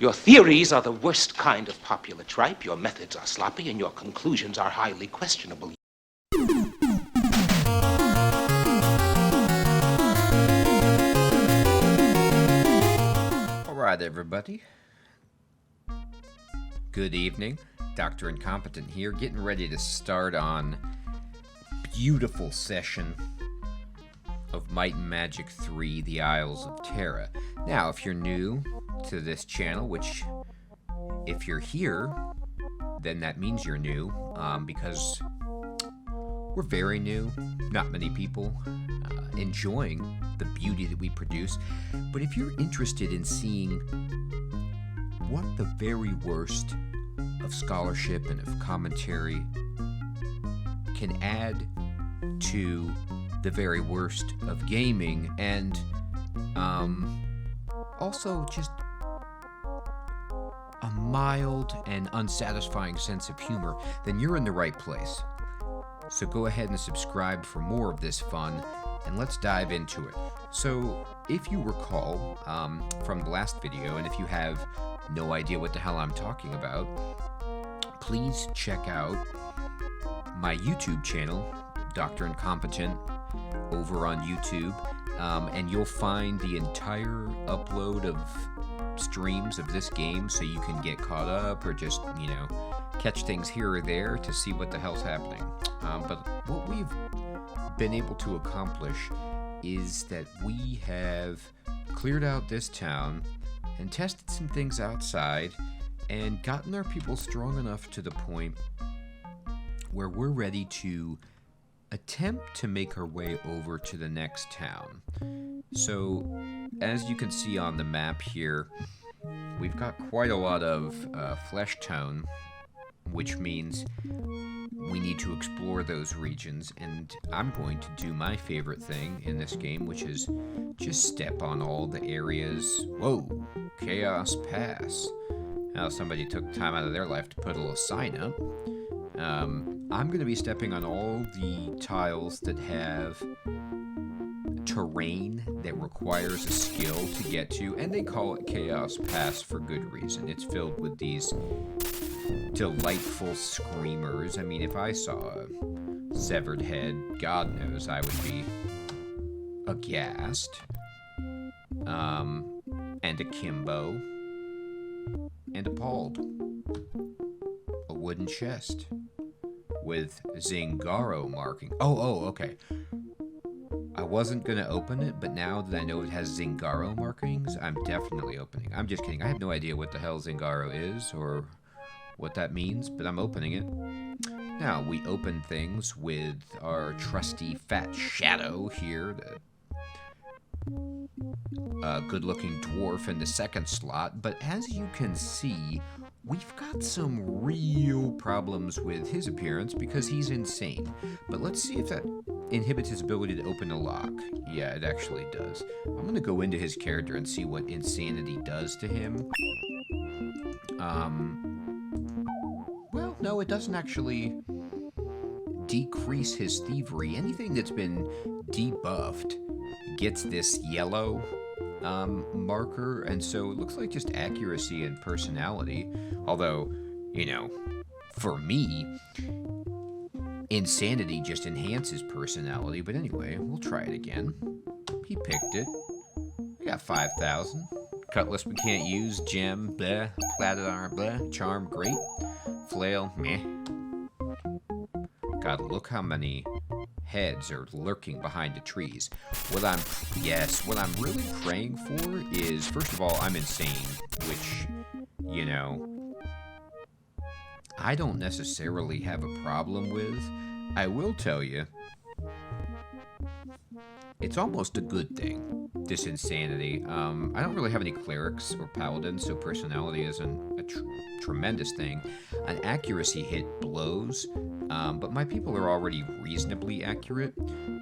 Your theories are the worst kind of popular tripe, your methods are sloppy, and your conclusions are highly questionable. All right, everybody. Good evening. Dr. Incompetent here, getting ready to start on beautiful session of Might and Magic 3, The Isles of Terra. Now, if you're new to this channel, which if you're here, then that means you're new, because we're very new, not many people enjoying the beauty that we produce. But if you're interested in seeing what the very worst of scholarship and of commentary can add to the very worst of gaming, and also just a mild and unsatisfying sense of humor, then you're in the right place. So go ahead and subscribe for more of this fun, and let's dive into it. So if you recall from the last video, and if you have no idea what the hell I'm talking about, please check out my YouTube channel, Dr. Incompetent, over on YouTube, and you'll find the entire upload of streams of this game, so you can get caught up or just, catch things here or there to see what the hell's happening. But what we've been able to accomplish is that we have cleared out this town and tested some things outside and gotten our people strong enough to the point where we're ready to attempt to make our way over to the next town. So, as you can see on the map here, we've got quite a lot of flesh tone, which means we need to explore those regions, and I'm going to do my favorite thing in this game, which is just step on all the areas. Whoa, Chaos Pass. Now somebody took time out of their life to put a little sign up. I'm going to be stepping on all the tiles that have terrain that requires a skill to get to, and they call it Chaos Pass for good reason. It's filled with these delightful screamers. I mean, if I saw a severed head, God knows I would be aghast. And akimbo. And appalled. A wooden chest with Zingaro marking. Oh, okay. I wasn't going to open it, but now that I know it has Zingaro markings, I'm definitely opening. I'm just kidding. I have no idea what the hell Zingaro is or what that means, but I'm opening it. Now, we open things with our trusty fat shadow here, the good-looking dwarf in the second slot, but as you can see, we've got some real problems with his appearance because he's insane. But let's see if that inhibits his ability to open a lock. Yeah, it actually does. I'm going to go into his character and see what insanity does to him. Well, no, it doesn't actually decrease his thievery. Anything that's been debuffed gets this yellow marker, and so it looks like just accuracy and personality. Although, for me, insanity just enhances personality. But anyway, we'll try it again. He picked it. I got 5,000. Cutlass we can't use. Gem, bleh. Platted arm, bleh. Charm, great. Flail, meh. God, look how many heads are lurking behind the trees. What I'm really praying for is, first of all, I'm insane, which, I don't necessarily have a problem with. I will tell you, it's almost a good thing, this insanity. I don't really have any clerics or paladins, so personality isn't a tremendous thing. An accuracy hit blows, but my people are already reasonably accurate.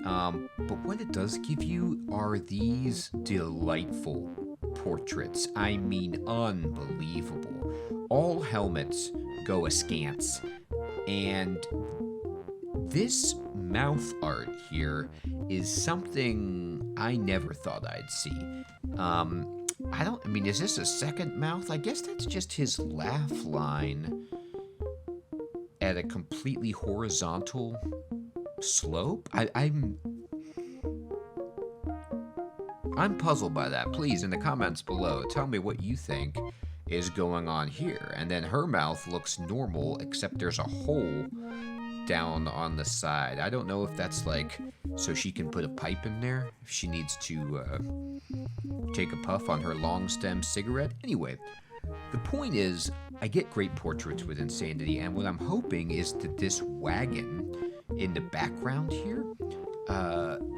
But what it does give you are these delightful portraits. I mean, unbelievable. All helmets go askance, and this mouth art here is something I never thought I'd see. I mean, is this a second mouth? I guess that's just his laugh line at a completely horizontal slope. I'm puzzled by that. Please, in the comments below, tell me what you think is going on here. And then her mouth looks normal, except there's a hole down on the side. I don't know if that's like so she can put a pipe in there if she needs to take a puff on her long stem cigarette. Anyway, the point is, I get great portraits with Insanity, and what I'm hoping is that this wagon in the background here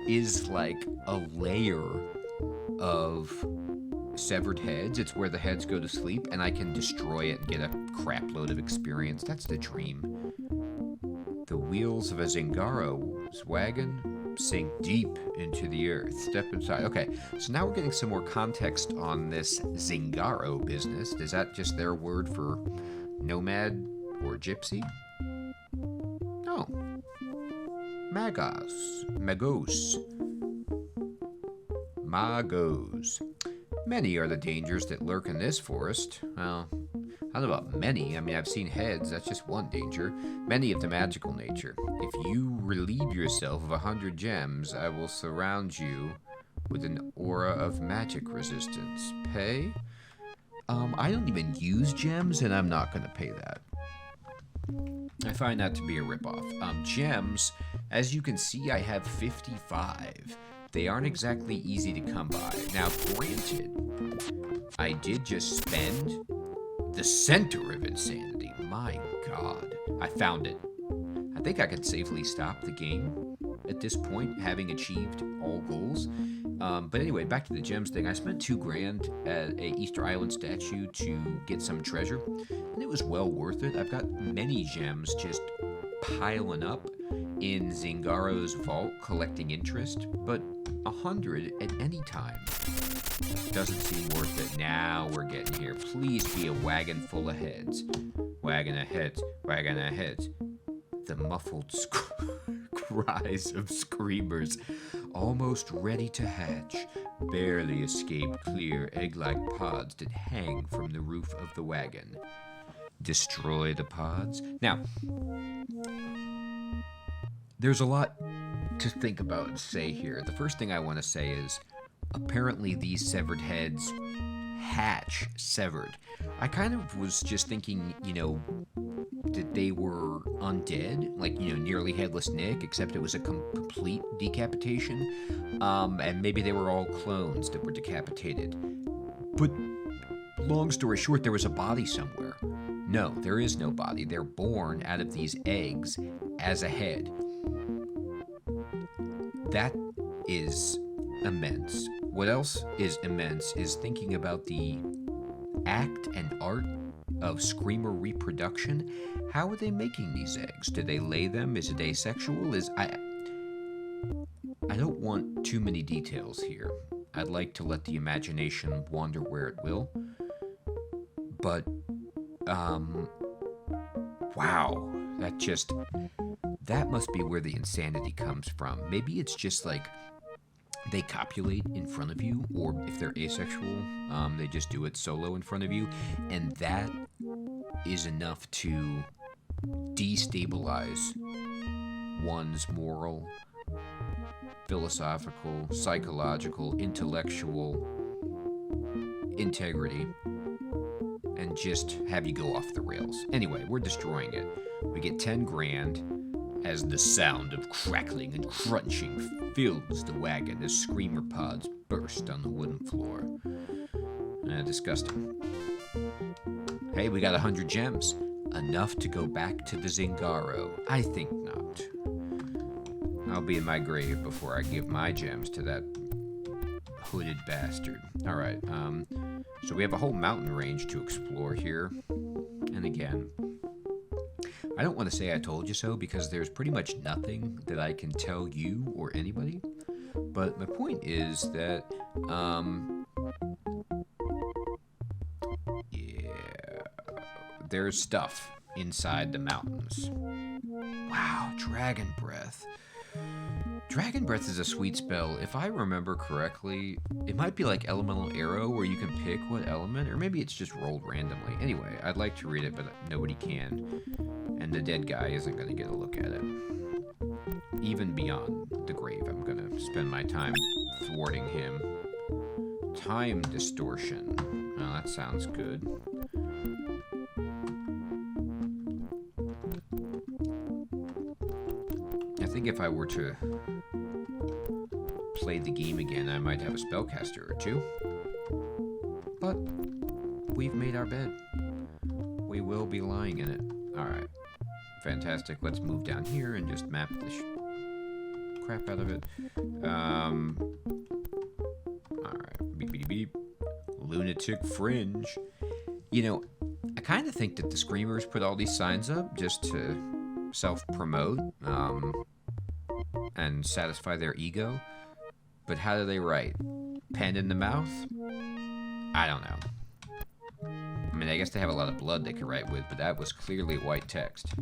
is like a layer of severed heads. It's where the heads go to sleep, and I can destroy it and get a crap load of experience. That's the dream. The wheels of a Zingaro's wagon sink deep into the earth. Step inside. Okay, so now we're getting some more context on this Zingaro business. Is that just their word for nomad or gypsy? No. Magos. Many are the dangers that lurk in this forest. Well, I don't know about many. I mean, I've seen heads. That's just one danger. Many of the magical nature. If you relieve yourself of 100 gems, I will surround you with an aura of magic resistance. Pay? I don't even use gems, and I'm not going to pay that. I find that to be a ripoff. Gems, as you can see, I have 55. They aren't exactly easy to come by. Now, granted, I did just spend the center of insanity. My God. I found it. I think I can safely stop the game at this point, having achieved all goals. But anyway, back to the gems thing. I spent $2,000 at a Easter Island statue to get some treasure, and it was well worth it. I've got many gems just piling up in Zingaro's vault collecting interest, but 100 at any time doesn't seem worth it. Now we're getting here. Please be a wagon full of heads. Wagon of heads, wagon of heads. The muffled cries of screamers, almost ready to hatch, barely escape clear egg-like pods that hang from the roof of the wagon. Destroy the pods. Now, there's a lot to think about and say here. The first thing I want to say is, apparently these severed heads hatch severed. I kind of was just thinking, that they were undead, like, nearly headless Nick, except it was a complete decapitation. And maybe they were all clones that were decapitated. But long story short, there was a body somewhere. No, there is no body. They're born out of these eggs as a head. That is immense. What else is immense is thinking about the act and art of screamer reproduction. How are they making these eggs? Do they lay them? Is it asexual? I don't want too many details here. I'd like to let the imagination wander where it will. But, wow. That must be where the insanity comes from. Maybe it's just like they copulate in front of you, or if they're asexual, they just do it solo in front of you, and that is enough to destabilize one's moral, philosophical, psychological, intellectual integrity, and just have you go off the rails. Anyway, we're destroying it. We get 10 grand as the sound of crackling and crunching fills the wagon as screamer pods burst on the wooden floor. Disgusting. Hey, we got 100 gems. Enough to go back to the Zingaro. I think not. I'll be in my grave before I give my gems to that hooded bastard. Alright, so we have a whole mountain range to explore here. And again, I don't want to say I told you so, because there's pretty much nothing that I can tell you or anybody. But my point is that, there's stuff inside the mountains. Wow, dragon breath. Dragon Breath is a sweet spell. If I remember correctly, it might be like Elemental Arrow, where you can pick what element, or maybe it's just rolled randomly. Anyway, I'd like to read it, but nobody can. And the dead guy isn't going to get a look at it. Even beyond the grave, I'm going to spend my time thwarting him. Time distortion. Oh, that sounds good. I think if I were to play the game again, I might have a spellcaster or two. But we've made our bed. We will be lying in it. Alright. Fantastic. Let's move down here and just map the crap out of it. Alright. Beep, beep, beep. Lunatic Fringe. You know, I kind of think that the Screamers put all these signs up just to self-promote and satisfy their ego. But how do they write? Pen in the mouth? I don't know. I mean, I guess they have a lot of blood they could write with, but that was clearly white text.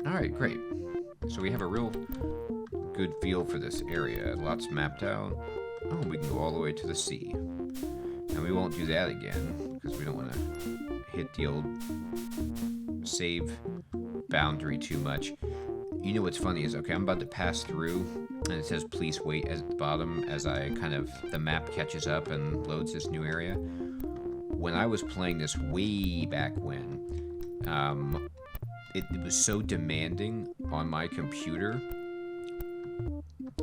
Alright, great. So we have a real good feel for this area. Lots mapped out. Oh, we can go all the way to the sea. And we won't do that again, because we don't want to hit the old save boundary too much. You know what's funny is, okay, I'm about to pass through, and it says please wait at the bottom as I the map catches up and loads this new area. When I was playing this way back when, it was so demanding on my computer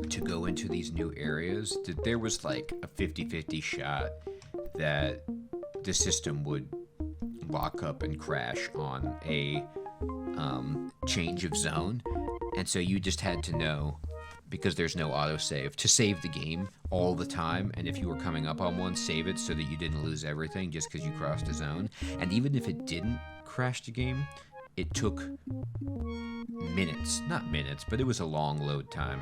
to go into these new areas that there was like a 50-50 shot that the system would lock up and crash on a change of zone. And so you just had to know, because there's no autosave, to save the game all the time. And if you were coming up on one, save it so that you didn't lose everything just because you crossed a zone. And even if it didn't crash the game, it took minutes. Not minutes, but it was a long load time.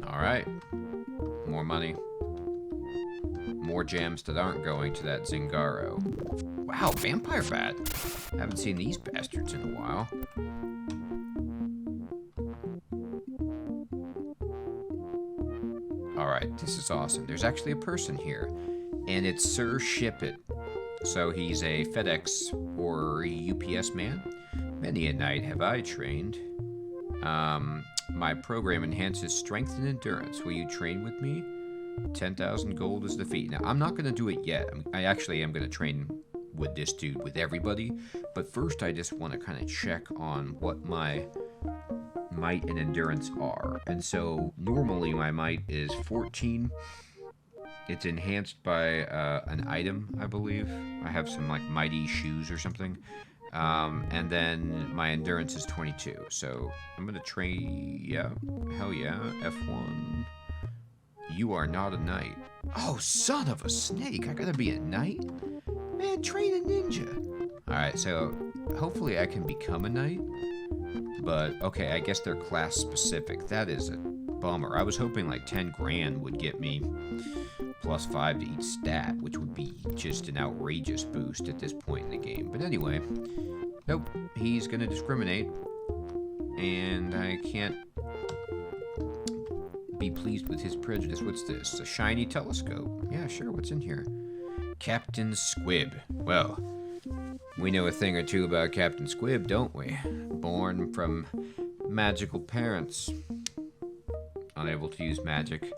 Alright. More money. More gems that aren't going to that Zingaro. Wow, vampire bat. Haven't seen these bastards in a while. Alright, this is awesome. There's actually a person here. And it's Sir Ship It. So he's a FedEx or a UPS man. Many a night have I trained. My program enhances strength and endurance. Will you train with me? 10,000 gold is the fee. Now, I'm not going to do it yet. I actually am going to train with this dude, with everybody. But first, I just want to kind of check on what my might and endurance are. And so, normally, my might is 14. It's enhanced by an item, I believe. I have some, like, mighty shoes or something. And then my endurance is 22. So, I'm going to train... Yeah. Hell yeah. F1... You are not a knight. Oh, son of a snake. I gotta be a knight? Man, train a ninja. Alright, so hopefully I can become a knight. But, okay, I guess they're class specific. That is a bummer. I was hoping like 10 grand would get me +5 to each stat, which would be just an outrageous boost at this point in the game. But anyway, nope, he's gonna discriminate. And I can't be pleased with his prejudice. What's this? A shiny telescope. Yeah, sure, what's in here? Captain Squib. Well, we know a thing or two about Captain Squib, don't we? Born from magical parents. Unable to use magic.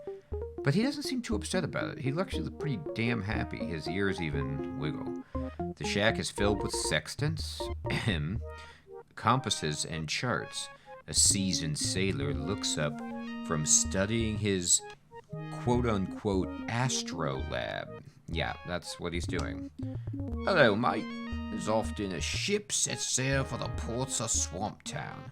But he doesn't seem too upset about it. He actually looks pretty damn happy. His ears even wiggle. The shack is filled with sextants, compasses, and charts. A seasoned sailor looks up from studying his quote-unquote astrolab. Yeah, that's what he's doing. Hello, mate. There's often a ship sets sail for the ports of Swamp Town.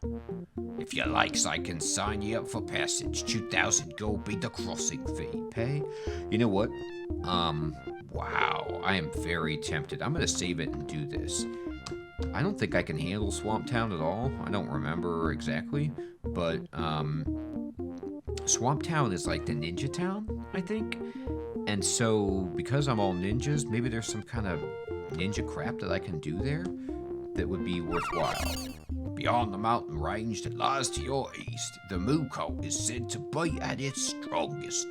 If you likes, I can sign you up for passage. 2,000 gold be the crossing fee. Pay? You know what? Wow. I am very tempted. I'm gonna save it and do this. I don't think I can handle Swamp Town at all. I don't remember exactly. But, Swamp Town is like the ninja town. I think. And so, because I'm all ninjas, maybe there's some kind of ninja crap that I can do there that would be worthwhile. Beyond the mountain range that lies to your east, the Moo cult is said to be at its strongest.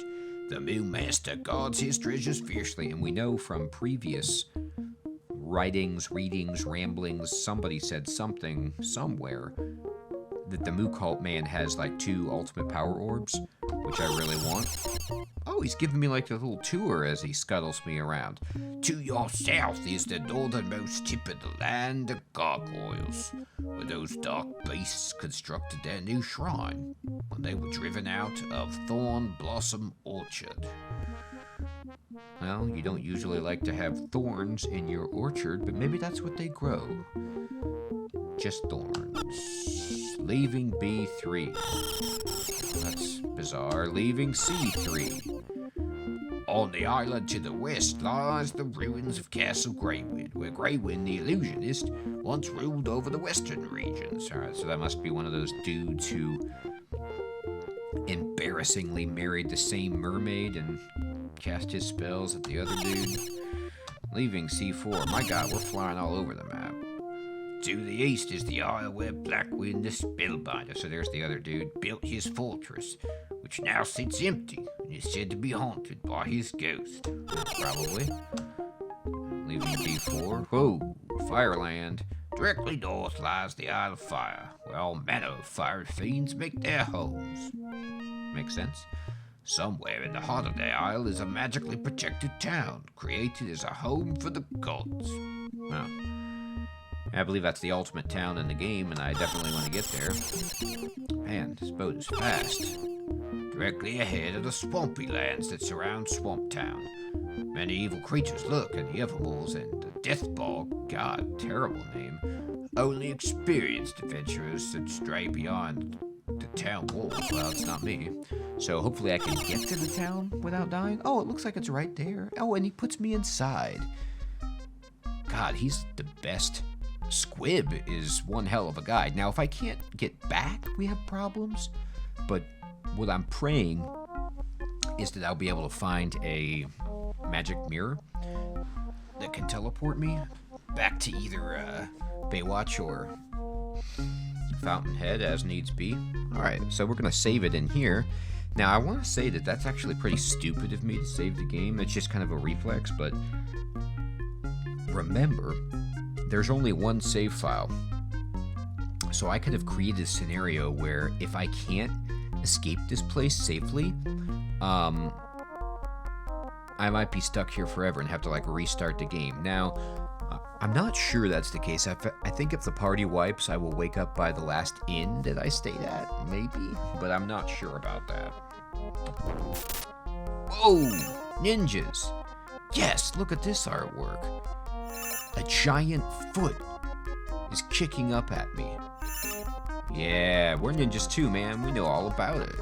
The Moo Master guards his treasures fiercely, and we know from previous writings, readings, ramblings, somebody said something somewhere that the Moo cult man has like 2 ultimate power orbs, which I really want. Oh, he's giving me like a little tour as he scuttles me around. To your south is the northernmost tip of the land of gargoyles, where those dark beasts constructed their new shrine when they were driven out of Thorn Blossom Orchard. Well, you don't usually like to have thorns in your orchard, but maybe that's what they grow. Just thorns. Leaving B3. That's bizarre. Leaving C3. On the island to the west lies the ruins of Castle Greywind, where Greywind the Illusionist once ruled over the western regions. Alright, so that must be one of those dudes who embarrassingly married the same mermaid and cast his spells at the other dude. Leaving C4. My god, we're flying all over the map. To the east is the isle where Blackwind the Spellbinder, so there's the other dude, built his fortress, which now sits empty and is said to be haunted by his ghost. Probably. Leaving D4. Whoa, Fireland. Directly north lies the Isle of Fire, where all manner of fire fiends make their homes. Makes sense. Somewhere in the heart of the isle is a magically protected town, created as a home for the gods. Well, I believe that's the ultimate town in the game, and I definitely want to get there. Man, this boat is fast. Directly ahead are the swampy lands that surround Swamp Town. Many evil creatures lurk in the Evermoors, and the Deathbog, god, terrible name, only experienced adventurers that stray beyond the town walls. Well, it's not me. So hopefully I can get to the town without dying. Oh, it looks like it's right there. Oh, and he puts me inside. God, he's the best. Squib is one hell of a guy. Now, if I can't get back, we have problems. But what I'm praying is that I'll be able to find a magic mirror that can teleport me back to either Baywatch or Fountainhead as needs be. Alright, so we're going to save it in here. Now, I want to say that that's actually pretty stupid of me to save the game. It's just kind of a reflex, but remember, there's only one save file. So I could have created a scenario where if I can't escape this place safely, I might be stuck here forever and have to like restart the game. Now, I'm not sure that's the case. I think if the party wipes, I will wake up by the last inn that I stayed at, maybe, but I'm not sure about that. Whoa! Ninjas! Yes, look at this artwork. A giant foot is kicking up at me. Yeah, we're ninjas too, man. We know all about it.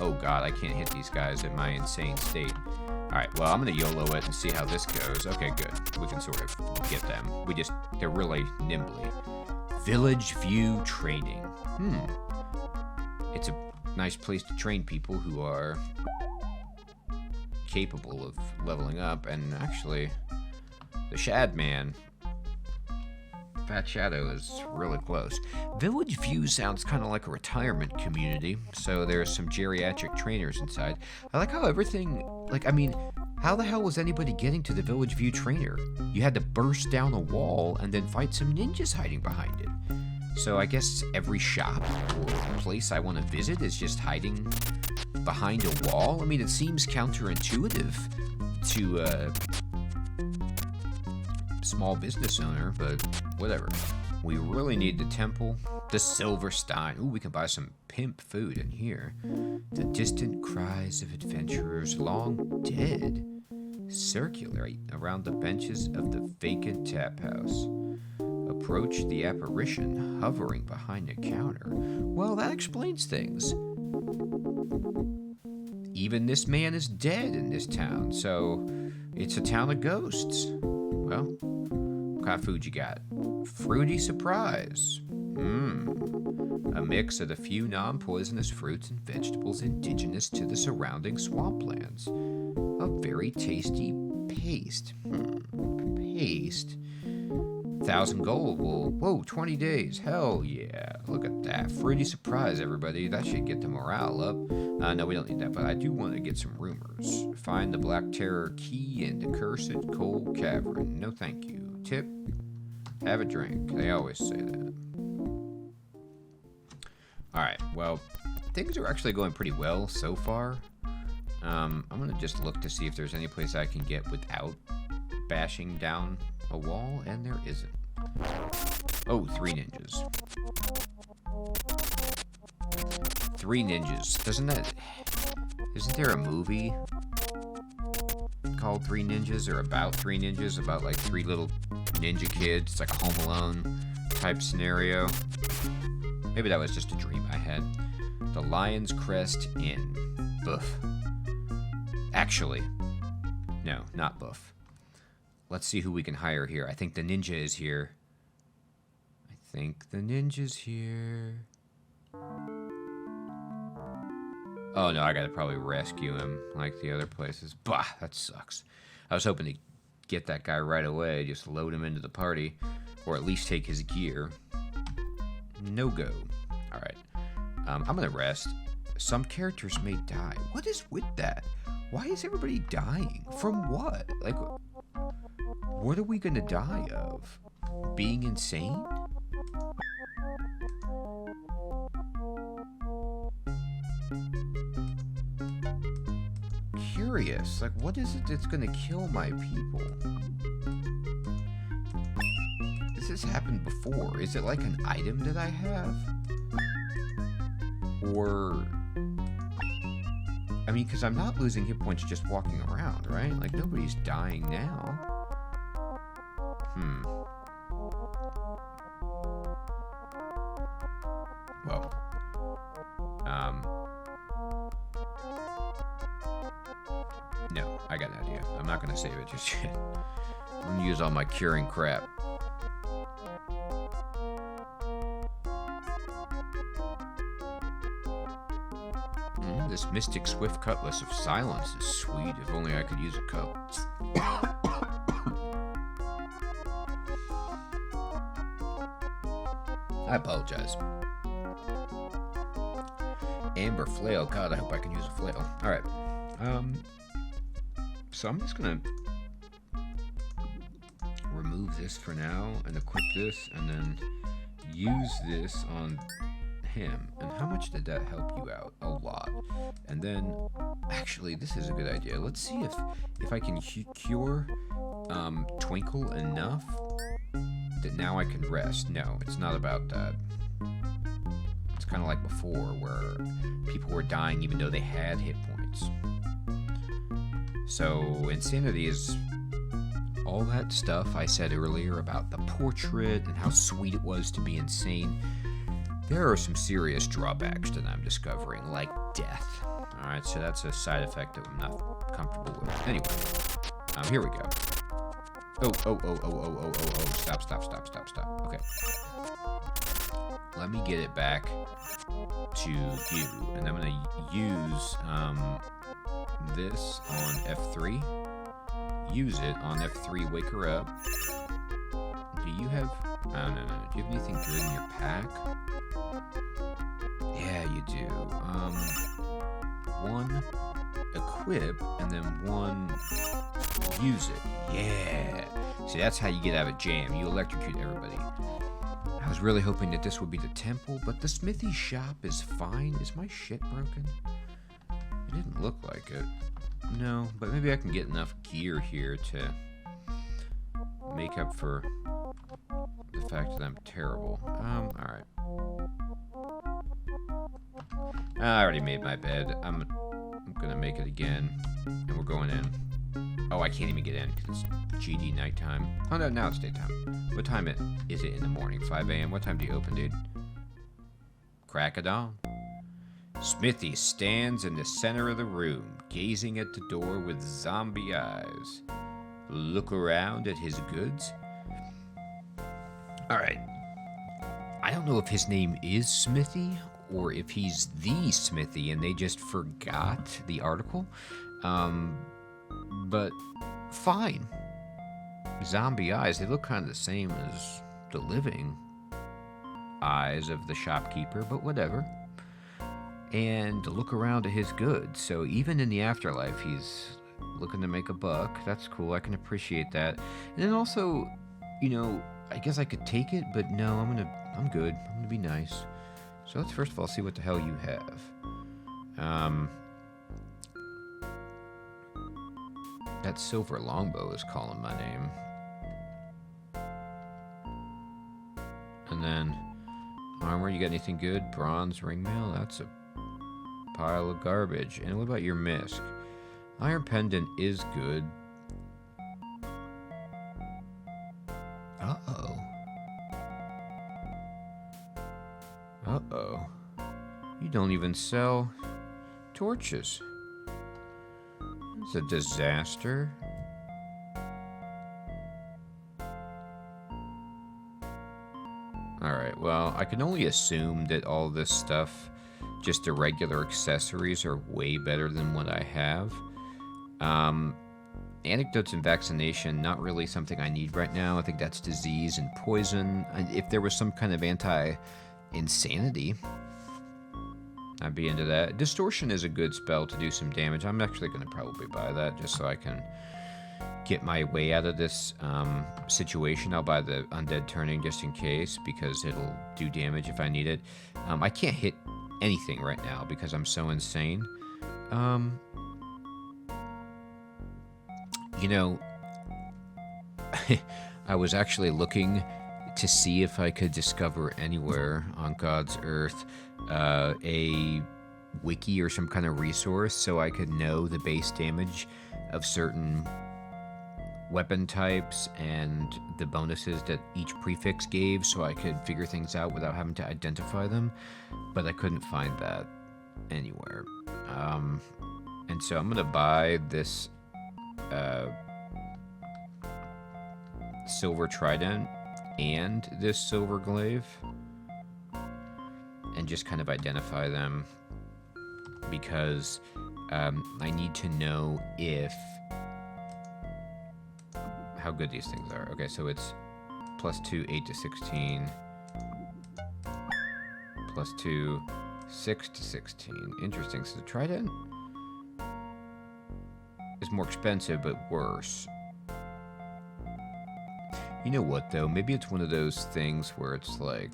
Oh god, I can't hit these guys in my insane state. Alright, well, I'm gonna YOLO it and see how this goes. Okay, good. We can sort of get them. They're really nimbly. Village View Training. It's a nice place to train people who are capable of leveling up, and actually, the Shad Man, Fat Shadow, is really close. Village View sounds kind of like a retirement community, so there's some geriatric trainers inside. I like how everything, how the hell was anybody getting to the Village View trainer? You had to burst down a wall and then fight some ninjas hiding behind it. So I guess every shop or place I want to visit is just hiding behind a wall. I mean, it seems counterintuitive to a small business owner, but whatever. We really need the temple, the Silver Stein. Ooh, we can buy some pimp food in here. The distant cries of adventurers long dead circulate around the benches of the vacant tap house. Approach the apparition hovering behind the counter. Well, that explains things. Even this man is dead in this town, so it's a town of ghosts. Well, what kind of food you got? Fruity surprise. A mix of the few non-poisonous fruits and vegetables indigenous to the surrounding swamplands. A very tasty paste. Paste? 1,000 gold. Well, whoa, 20 days. Hell yeah. Look at that. Fruity surprise, everybody. That should get the morale up. No, we don't need that, but I do want to get some rumors. Find the Black Terror key in the cursed cold cavern. No thank you. Tip? Have a drink. They always say that. Alright, well, things are actually going pretty well so far. I'm going to just look to see if there's any place I can get without bashing down a wall, and there isn't. Oh, 3 ninjas. 3 ninjas. Isn't there a movie called 3 Ninjas, or about 3 ninjas, about like 3 little ninja kids? It's like a Home Alone type scenario. Maybe that was just a dream I had. The Lion's Crest Inn. Boof. Actually, no, not Boof. Let's see who we can hire here. I think the ninja is here. I think the ninja's here. Oh no, I gotta probably rescue him like the other places. Bah, that sucks. I was hoping to get that guy right away, just load him into the party, or at least take his gear. No go. Alright. I'm gonna rest. Some characters may die. What is with that? Why is everybody dying? From what? Like, what are we gonna die of? Being insane? Curious. Like, what is it that's gonna kill my people? This has happened before. Is it like an item that I have? Or... I mean, because I'm not losing hit points just walking around, right? Like, nobody's dying now. Well. No, I got an idea. I'm not going to save it just yet. I'm going to use all my curing crap. This Mystic Swift Cutlass of Silence is sweet. If only I could use a cup. I apologize. Amber Flail. God, I hope I can use a flail. Alright. So I'm just gonna remove this for now and equip this and then use this on him. And how much did that help you out? A lot. And then, actually, this is a good idea. Let's see if I can cure Twinkle enough that now I can rest. No, it's not about that. It's kind of like before, where people were dying even though they had hit points. So, insanity is all that stuff I said earlier about the portrait and how sweet it was to be insane. There are some serious drawbacks that I'm discovering, like death. Alright, so that's a side effect that I'm not comfortable with. Anyway, here we go. Oh. Stop. Okay. Let me get it back to you. And I'm going to use this on F3. Use it on F3, wake her up. Do you have... No. Do you have anything good in your pack? Yeah, you do. 1 equip, and then 1 use it. Yeah. See, that's how you get out of a jam. You electrocute everybody. I was really hoping that this would be the temple, but the smithy shop is fine. Is my shit broken? It didn't look like it. No, but maybe I can get enough gear here to make up for the fact that I'm terrible. Alright. I already made my bed. I'm gonna make it again, and we're going in. Oh, I can't even get in because it's GD nighttime. Oh no, now it's daytime. What time is it in the morning? 5 a.m. What time do you open, dude? Crack of dawn. Smithy stands in the center of the room, gazing at the door with zombie eyes. Look around at his goods. Alright. I don't know if his name is Smithy or if he's the Smithy and they just forgot the article. But fine. Zombie eyes, they look kind of the same as the living eyes of the shopkeeper, but whatever. And to look around at his goods. So even in the afterlife, he's looking to make a buck. That's cool. I can appreciate that. And then also, I guess I could take it, but no, I'm good. I'm gonna be nice. So let's first of all see what the hell you have. That silver longbow is calling my name. And then armor, you got anything good? Bronze ringmail? That's a pile of garbage. And what about your misc? Iron pendant is good. Uh-oh. Uh-oh. You don't even sell torches. It's a disaster. Alright, well, I can only assume that all this stuff, just the regular accessories, are way better than what I have. Anecdotes and vaccination, not really something I need right now. I think that's disease and poison. If there was some kind of anti-insanity, I'd be into that. Distortion is a good spell to do some damage. I'm actually going to probably buy that just so I can get my way out of this situation. I'll buy the undead turning just in case because it'll do damage if I need it. I can't hit anything right now because I'm so insane. I was actually looking to see if I could discover anywhere on God's earth a wiki or some kind of resource so I could know the base damage of certain weapon types and the bonuses that each prefix gave so I could figure things out without having to identify them, but I couldn't find that anywhere. And so I'm going to buy this silver trident and this silver glaive and just kind of identify them because I need to know how good these things are. Okay, so it's +2, 8 to 16, +2, 6 to 16. Interesting. So the trident is more expensive, but worse. You know what, though? Maybe it's one of those things where it's like,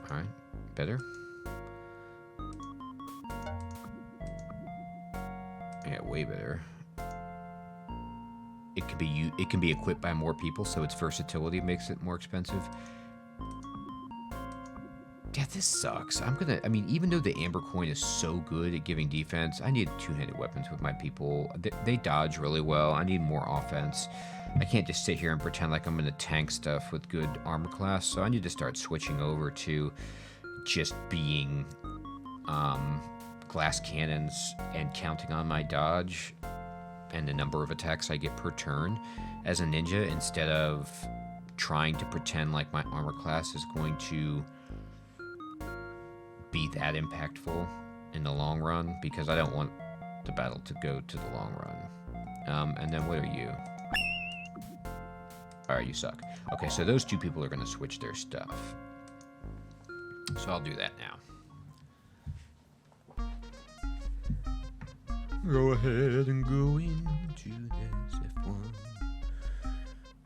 alright, better. Yeah, way better. It can be equipped by more people, so its versatility makes it more expensive. Yeah, this sucks. Even though the amber coin is so good at giving defense, I need two-handed weapons with my people. They dodge really well. I need more offense. I can't just sit here and pretend like I'm going to tank stuff with good armor class, so I need to start switching over to just being glass cannons and counting on my dodge and the number of attacks I get per turn as a ninja instead of trying to pretend like my armor class is going to be that impactful in the long run, because I don't want the battle to go to the long run. And then what are you? Alright, you suck. Okay, so those two people are going to switch their stuff. So I'll do that now. Go ahead and go into this F1.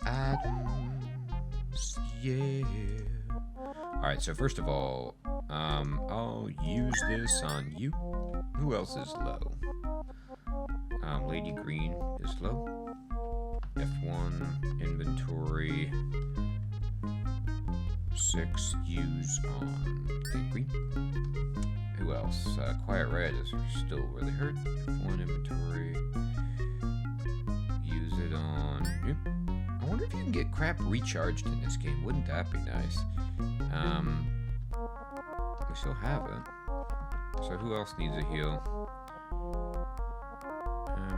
Items, yeah. Alright, so first of all, I'll use this on you. Who else is low? Lady Green is low. F1, inventory, 6, use on Lady Green. Who else? Quiet Red is still really hurt. F1, inventory, use it on you. I wonder if you can get crap recharged in this game. Wouldn't that be nice? We still have it. So who else needs a heal?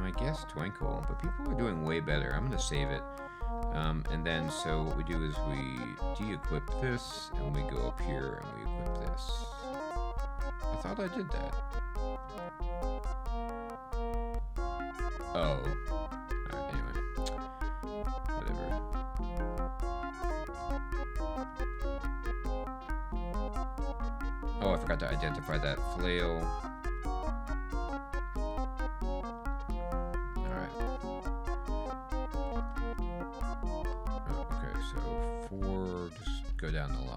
I guess Twinkle, but people are doing way better. I'm gonna save it. And then, so what we do is we de-equip this, and we go up here, and we equip this. I thought I did that. Oh. Alright, anyway. Whatever. Oh, I forgot to identify that flail. Alright. Oh, okay, so 4, just go down the line.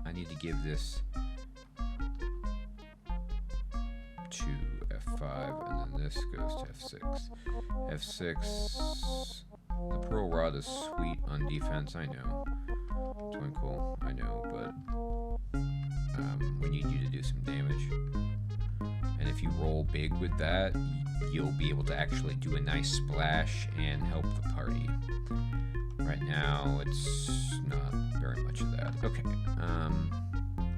I need to give this to F5, and then this goes to F6. F6, the Pearl Rod is sweet on defense, I know. Twinkle, I know, but we need you to do some damage. And if you roll big with that, you'll be able to actually do a nice splash and help the party. Right now, it's not very much of that. Okay,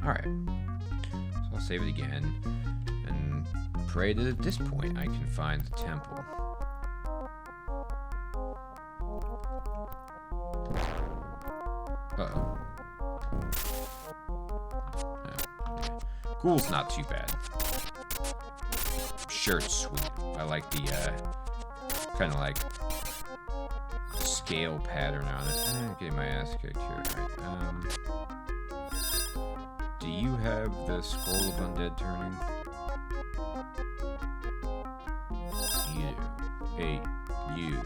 alright. So I'll save it again, and pray that at this point I can find the temple. Uh-oh. Ghoul's not too bad. Shirt's sweet. I like the, kind of like scale pattern on it. I'm getting my ass kicked here. Alright, do you have the Scroll of Undead Turning? You do. 8. Use.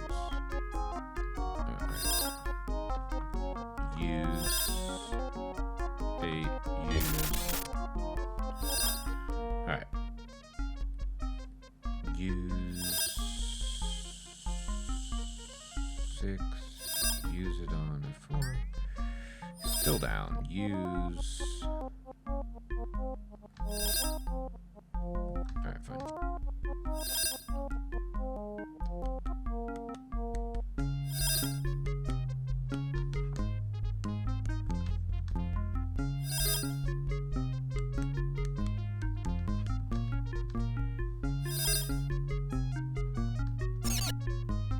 Use 8, use. Alright. Use 6. Use it on a 4. Still down. Use. Alright, fine.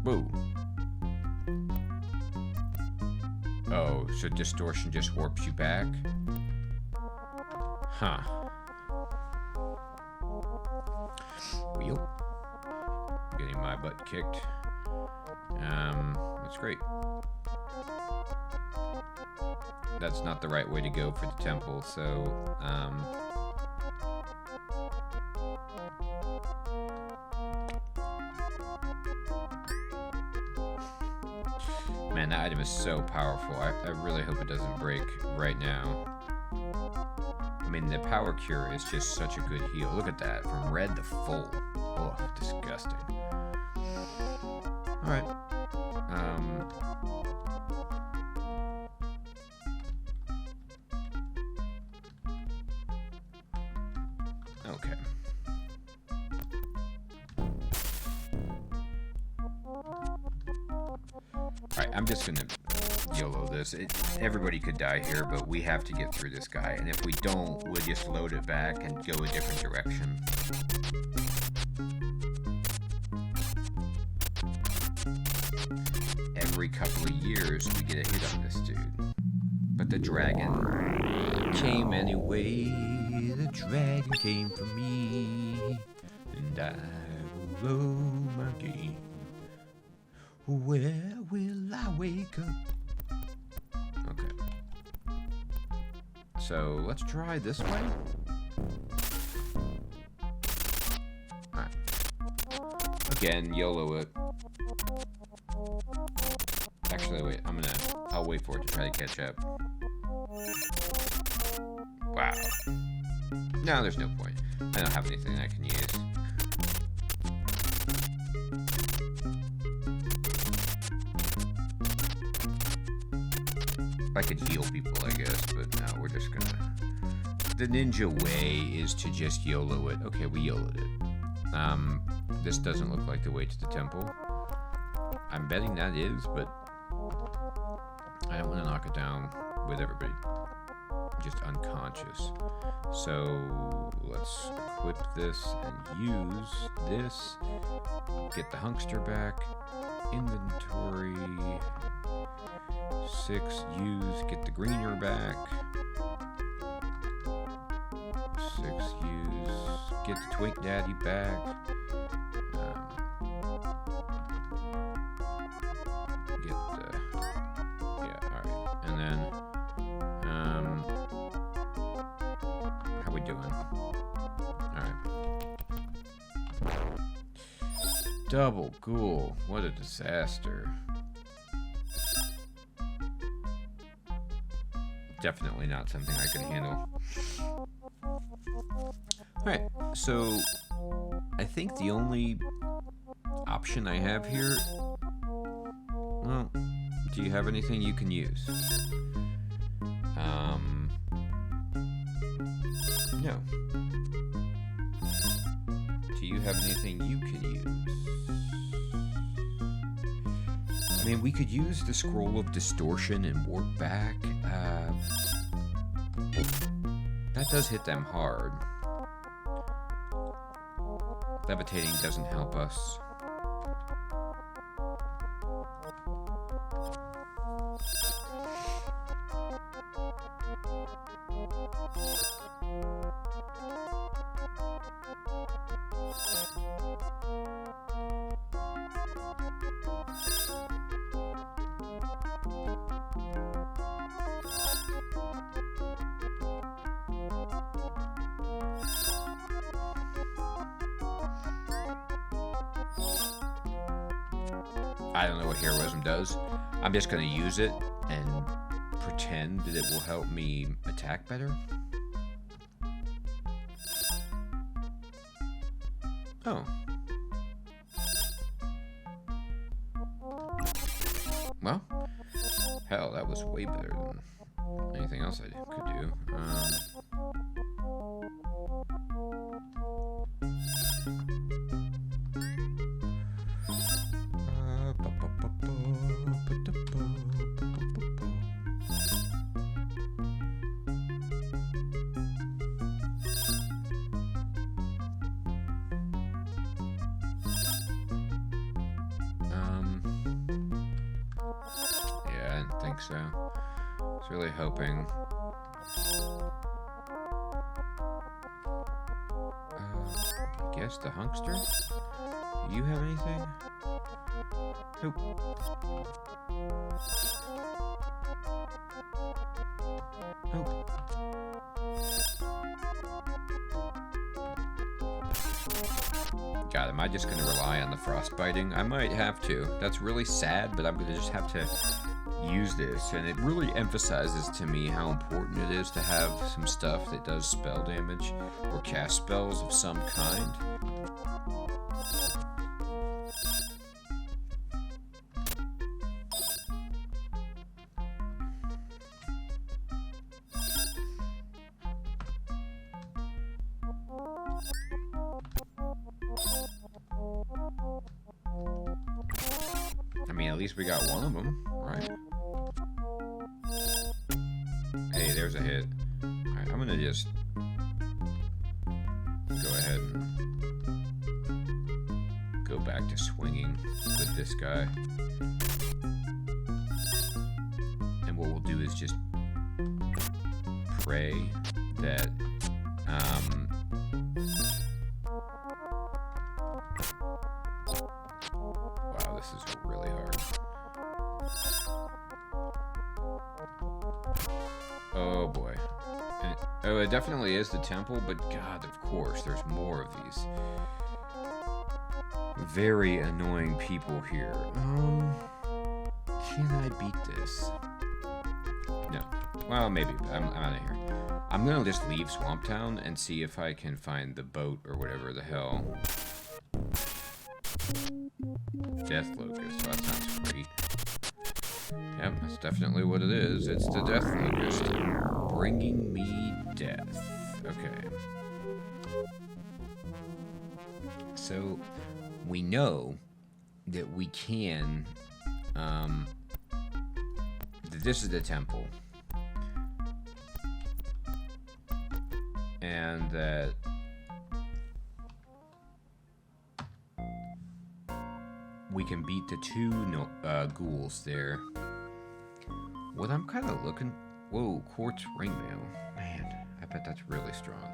Whoa. Oh, so distortion just warps you back? Huh. Wheel. Getting my butt kicked. That's great. That's not the right way to go for the temple, so, man, that item is so powerful. I really hope it doesn't break right now. I mean, the power cure is just such a good heal. Look at that, from red to full. Oh, disgusting. Alright. Okay. Alright, I'm just gonna YOLO this. Everybody could die here, but we have to get through this guy. And if we don't, we'll just load it back and go a different direction. Every couple of years, we get a hit on this dude. But the dragon came anyway. The dragon came for me. And I will load my game. Where will I wake up? Okay. So let's try this way. Alright. Again, YOLO it. Actually, wait, I'll wait for it to try to catch up. Wow. No, there's no point. I don't have anything I can use. I could heal people, I guess, but no, we're just gonna... The ninja way is to just YOLO it. Okay, we YOLO'd it. This doesn't look like the way to the temple. I'm betting that is, but I don't want to knock it down with everybody. just unconscious. So let's equip this and use this. Get the hunkster back. Inventory. 6, use. Get the greener back. 6, use. Get the Twink Daddy back. Get the... Yeah, alright. And then... how we doing? Alright. Double ghoul. What a disaster. Definitely not something I can handle. Alright, so I think the only option I have here... Well, do you have anything you can use? No. Do you have anything you can use? I mean, we could use the Scroll of Distortion and warp back. That does hit them hard. Levitating doesn't help us. I don't know what heroism does. I'm just going to use it and pretend that it will help me attack better. Oh. Well, hell, that was way better than anything else I could do. Yeah, I didn't think so. I was really hoping. I guess the hunkster? Do you have anything? Nope. Nope. God, am I just going to rely on the frostbiting? I might have to. That's really sad, but I'm going to just have to use this. And it really emphasizes to me how important it is to have some stuff that does spell damage or cast spells of some kind. I mean, at least we got one of them, right? Hey, there's a hit. Alright, I'm gonna just go ahead and go back to swinging with this guy. And what we'll do is just pray that, wow, this is really hard. Oh boy. And oh, it definitely is the temple, but God, of course, there's more of these very annoying people here. Can I beat this? No. Well, maybe, but I'm out of here. I'm gonna just leave Swamp Town and see if I can find the boat or whatever the hell. Death Locust. That sounds great. Yep, that's definitely what it is. It's the Death Locust. Bringing me death. Okay. So, we know that we can, that this is the temple. and that we can beat the two ghouls there. What I'm kind of looking... Whoa, quartz ringmail. Man, I bet that's really strong.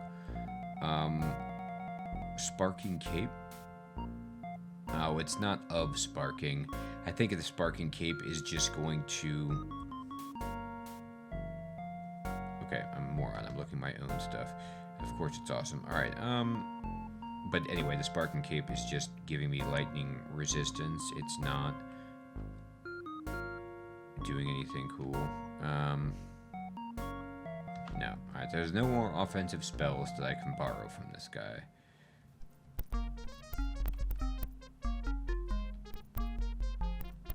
Sparking cape. Oh, it's not of sparking. I think the sparking cape is just going to... Okay, I'm a moron. I'm looking at my own stuff. Of course, it's awesome. All right, but anyway, the sparking cape is just giving me lightning resistance. It's not doing anything cool. No. Alright, there's no more offensive spells that I can borrow from this guy.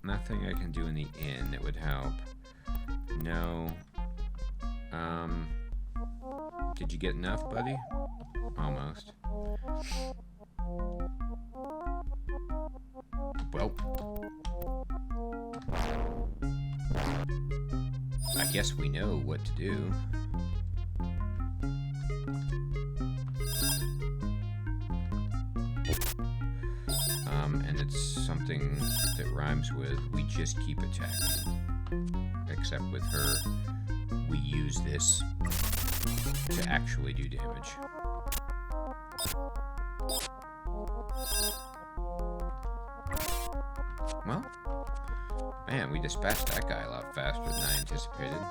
Nothing I can do in the inn that would help. No. Did you get enough, buddy? Almost. Well. I guess we know what to do. And it's something that rhymes with we just keep attacking. Except with her, we use this to actually do damage. Well, man, we dispatched that guy a lot faster than I anticipated.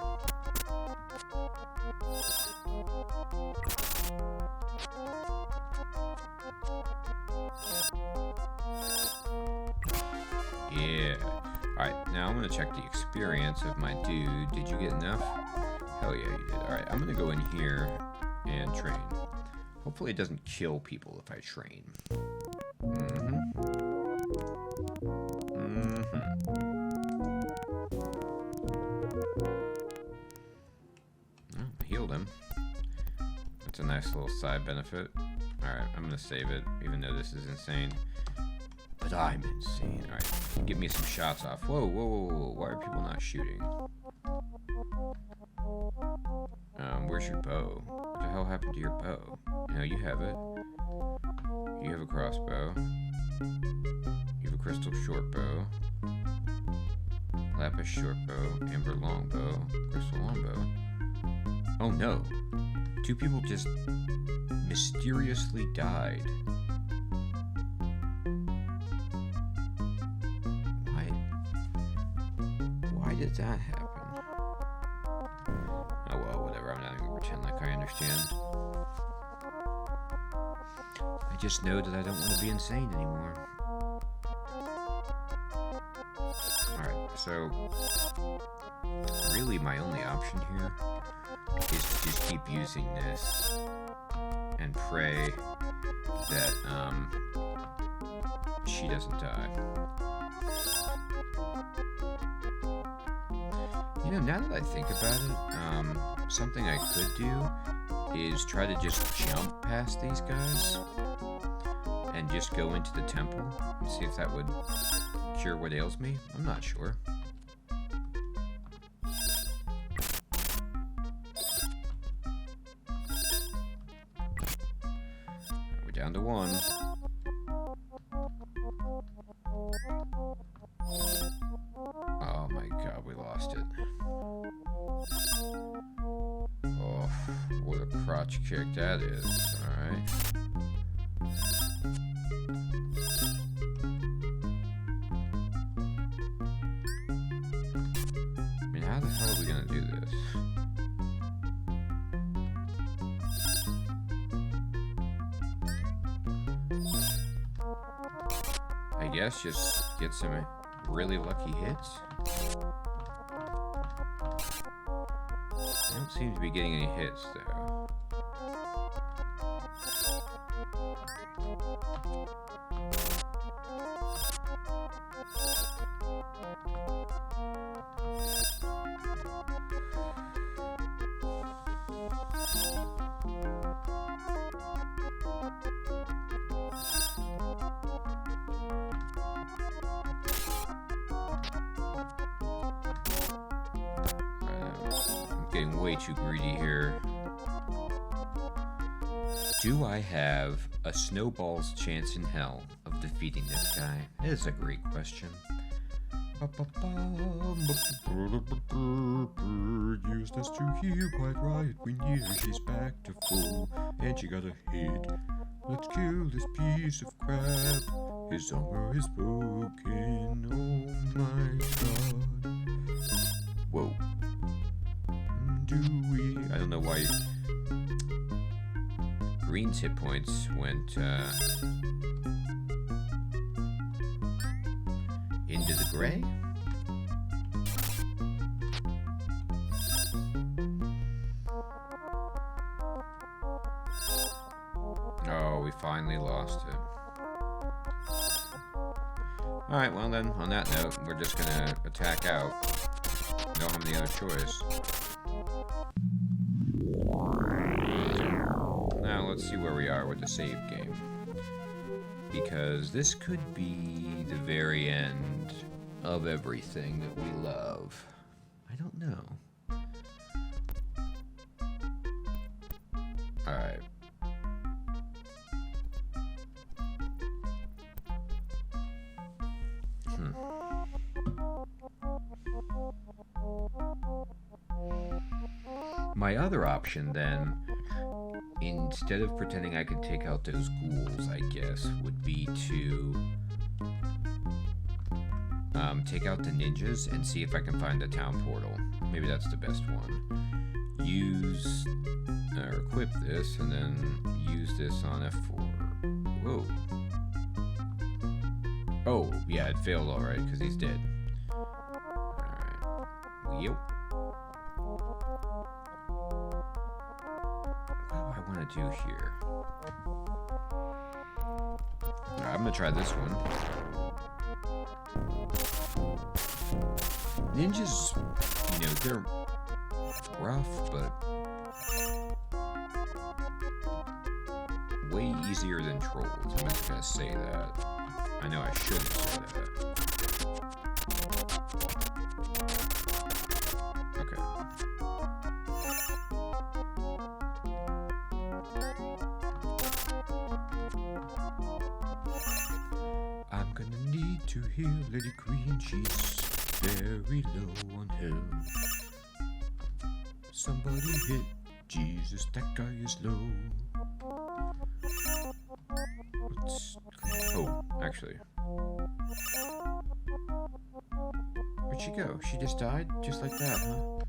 Yeah. Alright, now I'm gonna check the experience of my dude. Did you get enough? Hell yeah, you did. Alright, I'm gonna go in here and train. Hopefully it doesn't kill people if I train. Oh, healed him. That's a nice little side benefit. Alright, I'm gonna save it, even though this is insane. But I'm insane. Alright, give me some shots off. Whoa, whoa, whoa, whoa. Why are people not shooting? Where's your bow? What the hell happened to your bow? No, you have it. You have a crossbow. You have a crystal short bow. Lapis short bow. Amber longbow. Crystal longbow. Oh no. Two people just mysteriously died. Why did that happen? Oh well, whatever. I'm not even gonna pretend like I understand. I just know that I don't want to be insane anymore. Alright, so really my only option here is to just keep using this and pray that she doesn't die. You know, now that I think about it, something I could do is try to just jump past these guys and just go into the temple and see if that would cure what ails me. I'm not sure. We're down to one. Oh my god, we lost it. Oh, what a crotch kick that is. Alright. I mean, how the hell are we gonna do this? I guess just get some really lucky hits. I don't seem to be getting any hits though. Getting way too greedy here. Do I have a snowball's chance in hell of defeating this guy? It is a great question. Used us to heal quite right when she's back to full and she got a hit. Let's kill this piece of crap. His armor is broken. Oh my god. Whoa. I don't know why Green's hit points went into the gray? Oh, we finally lost it. Alright, well then, on that note, we're just gonna attack out. We don't have any other choice. Now, let's see where we are with the save game. Because this could be the very end of everything that we love. I don't know. Alright. My other option, then, instead of pretending I could take out those ghouls, I guess, would be to take out the ninjas and see if I can find the town portal. Maybe that's the best one. Use, or equip this, and then use this on F4. Whoa. Oh, yeah, it failed alright, because he's dead. Alright. Yep. What do I want to do here? Alright, I'm gonna try this one. Ninjas, you know, they're rough, but way easier than trolls. I'm just gonna say that. I know I shouldn't say that. Okay. I'm gonna need to heal Lady Queen. She's very low on health. Somebody hit Jesus, that guy is low. Oh, actually. Where'd she go? She just died? Just like that, huh?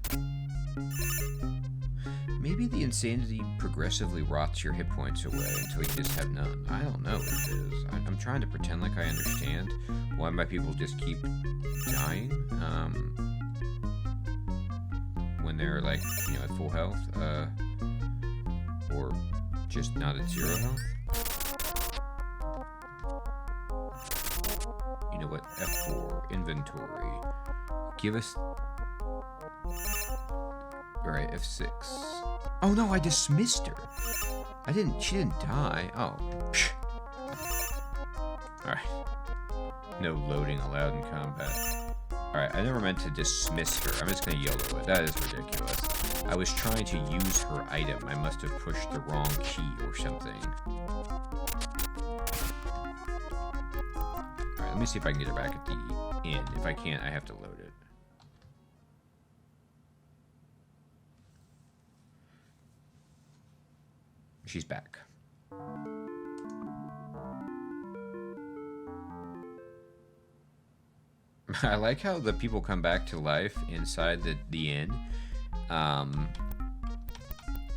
Maybe the insanity progressively rots your hit points away until you just have none. I don't know what it is. I'm trying to pretend like I understand why my people just keep dying when they're, like, you know, at full health, or just not at 0 health. You know what? F4, inventory. Give us... Alright, F6. Oh no, I dismissed her! She didn't die. Oh. Psh. Alright. No loading allowed in combat. Alright, I never meant to dismiss her. I'm just gonna YOLO it. That is ridiculous. I was trying to use her item. I must have pushed the wrong key or something. Alright, let me see if I can get her back at the end. If I can't, I have to load it. She's back. I like how the people come back to life inside the inn.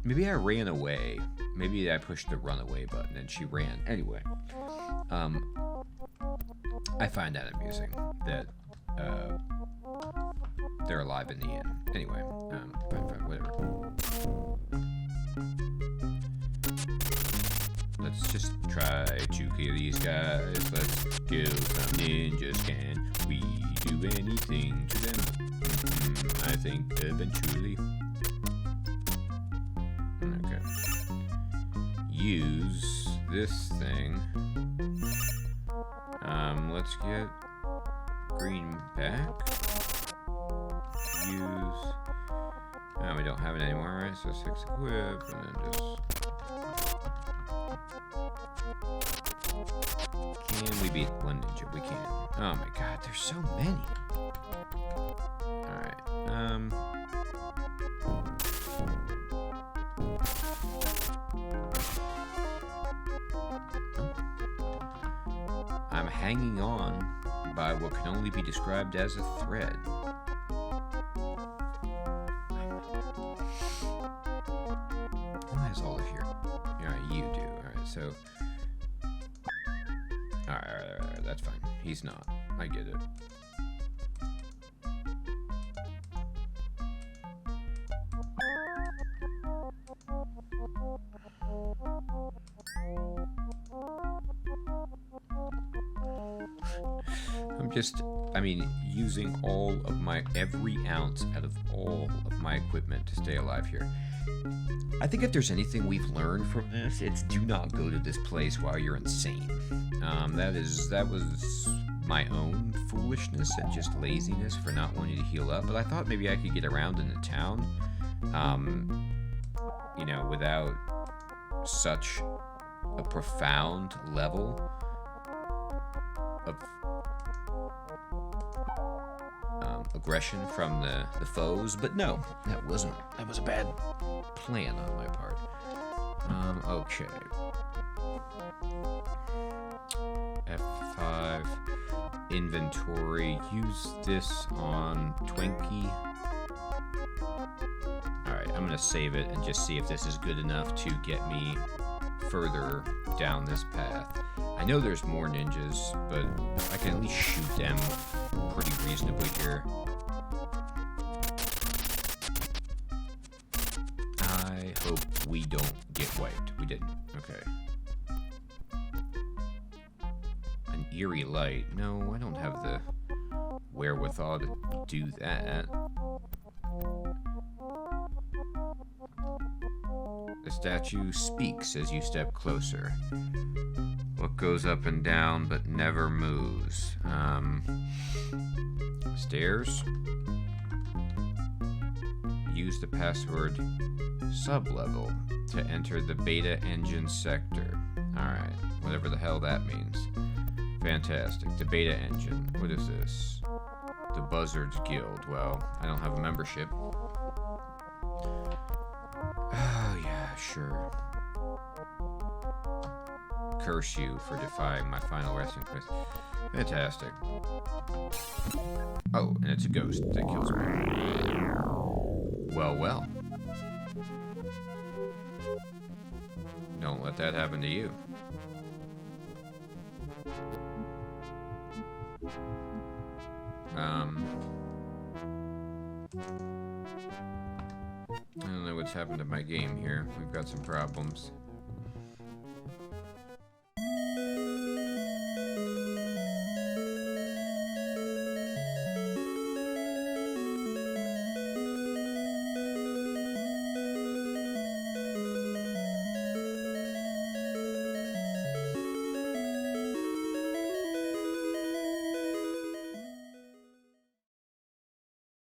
Maybe I ran away. Maybe I pushed the runaway button and she ran. Anyway, I find that amusing that they're alive in the inn. Anyway, fine, whatever. Let's just try to kill these guys. Let's kill some ninjas. Can we do anything to them? I think eventually. Okay. Use this thing. Let's get green back. Use. Oh, we don't have it anymore, right? So 6 equip, and then just. Can we beat one ninja? We can. Oh my god, there's so many. Alright, I'm hanging on by what can only be described as a thread. Who has all of here? Alright, you do. Alright, so... Alright, that's fine. He's not. I get it. Using all of my, every ounce out of all of my equipment to stay alive here. I think if there's anything we've learned from this, it's do not go to this place while you're insane. That was my own foolishness and just laziness for not wanting to heal up, but I thought maybe I could get around in the town, without such a profound level of aggression from the foes, but no, that was a bad plan on my part. Okay. F5 inventory. Use this on Twinkie. Alright, I'm gonna save it and just see if this is good enough to get me further down this path. I know there's more ninjas, but I can at least shoot them pretty reasonably here. I hope we don't get wiped. We didn't. Okay. An eerie light. No, I don't have the wherewithal to do that. The statue speaks as you step closer. What goes up and down but never moves? Stairs? Use the password sublevel to enter the beta engine sector. Alright, whatever the hell that means. Fantastic. The beta engine. What is this? The Buzzards Guild. Well, I don't have a membership. Oh, yeah, sure. Curse you for defying my final resting place. Fantastic. Oh, and it's a ghost that kills me. Well, well. Don't let that happen to you. I don't know what's happened to my game here. We've got some problems.